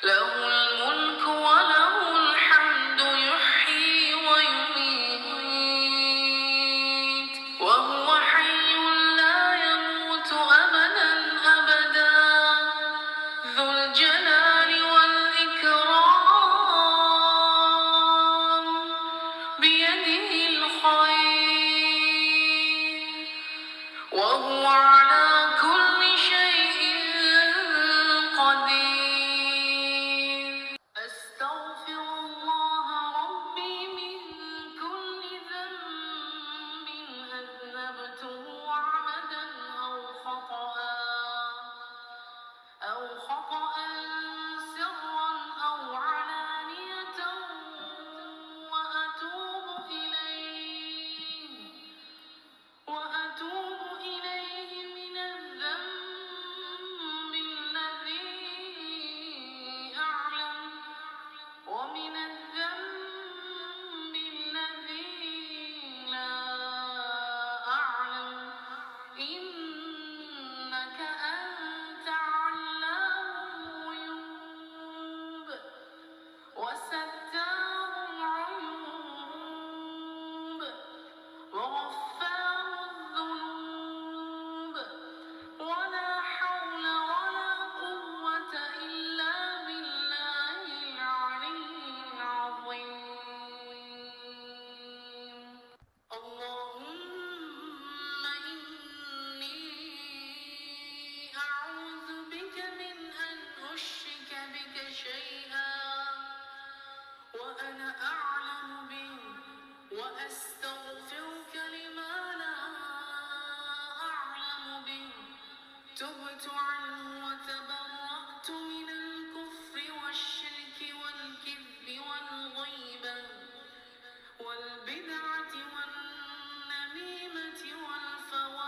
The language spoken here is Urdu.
له الملك وله الحمد يحيي ويميت وهو حي لا يموت أبدا أبدا ذو الجلال والإكرام بيده الخير وهو على كل شيء قدير. أستغفر الله ربي من كل ذنب أذنبته عمدا أو خطأ سرا أو علانية وأتوب إليه من الذنب الذي أعلم ومن الذنب الذي لا أعلم إنك أنت علام الغيوب وستار العيوب وغفار الذنوب ولا حول ولا قوة إلا بالله العلي العظيم. اللهم إني أعوذ بك من أن أشرك بك شيئا وأنا أعلم به وأستغفرك لما لا أعلم به تبت عنه وتبرأت من الكفر والشرك والكذب والغيبة والبدعة والنميمة والفواحش